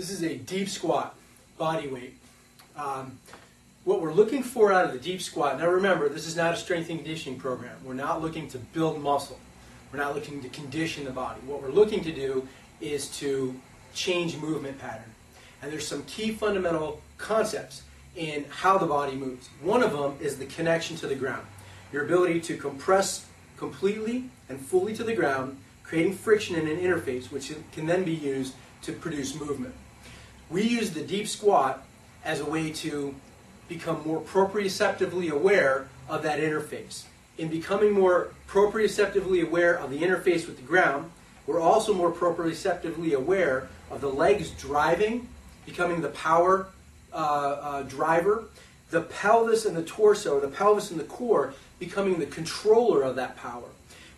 This is a deep squat, body weight. What we're looking for out of the deep squat, now remember, this is not a strength and conditioning program. We're not looking to build muscle. We're not looking to condition the body. What we're looking to do is to change movement pattern. And there's some key fundamental concepts in how the body moves. One of them is the connection to the ground. Your ability to compress completely and fully to the ground, creating friction in an interface, which can then be used to produce movement. We use the deep squat as a way to become more proprioceptively aware of that interface. In becoming more proprioceptively aware of the interface with the ground, we're also more proprioceptively aware of the legs driving, becoming the power driver, the pelvis and the torso, the pelvis and the core becoming the controller of that power.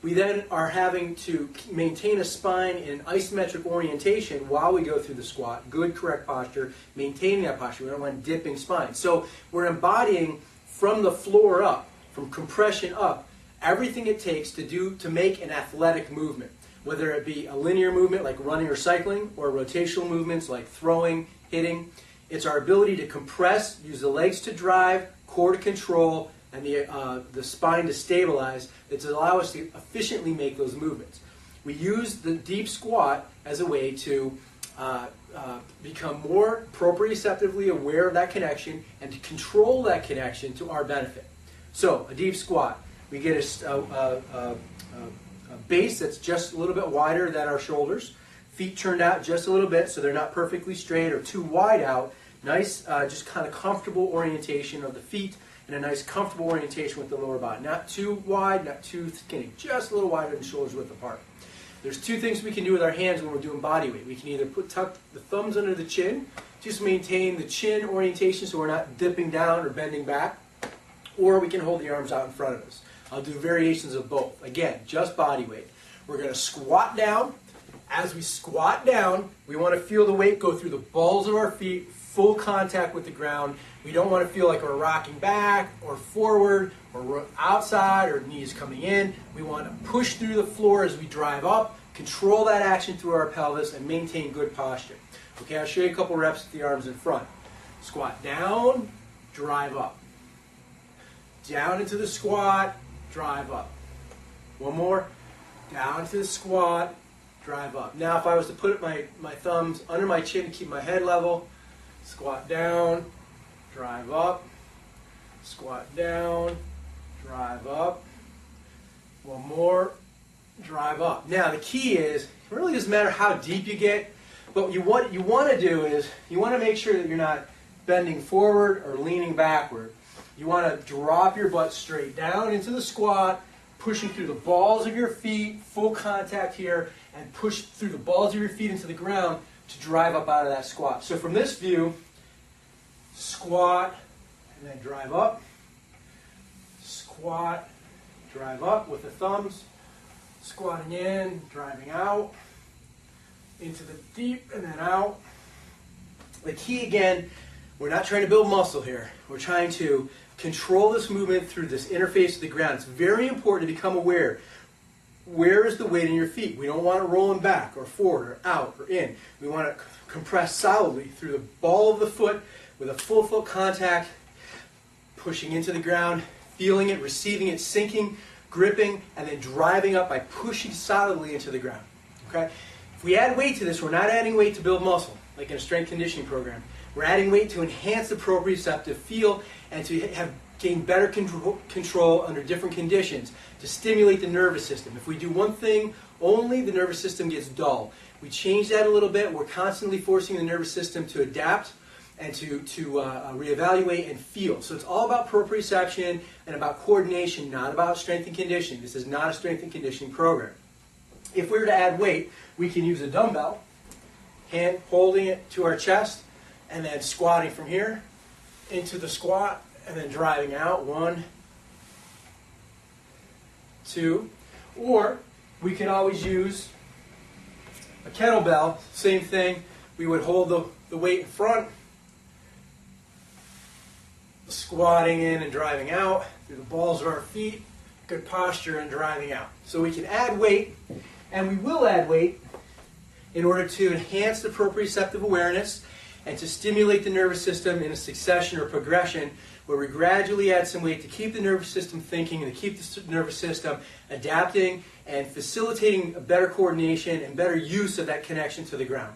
We then are having to maintain a spine in an isometric orientation while we go through the squat. Good, correct posture, maintaining that posture. We don't want dipping spine. So we're embodying from the floor up, from compression up, everything it takes to make an athletic movement, whether it be a linear movement like running or cycling, or rotational movements like throwing, hitting. It's our ability to compress, use the legs to drive, core to control, and the spine to stabilize, that allow us to efficiently make those movements. We use the deep squat as a way to become more proprioceptively aware of that connection and to control that connection to our benefit. So, a deep squat. We get a base that's just a little bit wider than our shoulders. Feet turned out just a little bit so they're not perfectly straight or too wide out. Nice, just kind of comfortable orientation of the feet and a nice comfortable orientation with the lower body. Not too wide, not too skinny, just a little wider than shoulders width apart. There's two things we can do with our hands when we're doing body weight. We can either tuck the thumbs under the chin, just maintain the chin orientation so we're not dipping down or bending back, or we can hold the arms out in front of us. I'll do variations of both. Again, just body weight. We're going to squat down. As we squat down, we want to feel the weight go through the balls of our feet, full contact with the ground. We don't want to feel like we're rocking back or forward or outside or knees coming in. We want to push through the floor as we drive up, control that action through our pelvis, and maintain good posture. Okay, I'll show you a couple reps with the arms in front. Squat down, drive up. Down into the squat, drive up. One more. Down to the squat, drive up. Now if I was to put my thumbs under my chin to keep my head level, squat down, drive up, squat down, drive up. One more, drive up. Now the key is, it really doesn't matter how deep you get, but what you want to do is, you want to make sure that you're not bending forward or leaning backward. You want to drop your butt straight down into the squat, pushing through the balls of your feet, full contact here, and push through the balls of your feet into the ground to drive up out of that squat. So from this view, squat, and then drive up. Squat, drive up with the thumbs. Squatting in, driving out. Into the deep, and then out. The key again, we're not trying to build muscle here. We're trying to control this movement through this interface with the ground. It's very important to become aware. Where is the weight in your feet? We don't want it rolling back or forward or out or in. We want to compress solidly through the ball of the foot with a full foot contact, pushing into the ground, feeling it, receiving it, sinking, gripping, and then driving up by pushing solidly into the ground. Okay? If we add weight to this, we're not adding weight to build muscle, like in a strength conditioning program. We're adding weight to enhance the proprioceptive feel and to gain better control under different conditions, to stimulate the nervous system. If we do one thing only, the nervous system gets dull. We change that a little bit. We're constantly forcing the nervous system to adapt and to reevaluate and feel. So it's all about proprioception and about coordination, not about strength and conditioning. This is not a strength and conditioning program. If we were to add weight, we can use a dumbbell, hand holding it to our chest, and then squatting from here into the squat, and then driving out. 1, 2. Or we can always use a kettlebell. Same thing. We would hold the weight in front, squatting in and driving out through the balls of our feet. Good posture and driving out. So we can add weight, and we will add weight in order to enhance the proprioceptive awareness and to stimulate the nervous system in a succession or progression where we gradually add some weight to keep the nervous system thinking and to keep the nervous system adapting and facilitating a better coordination and better use of that connection to the ground.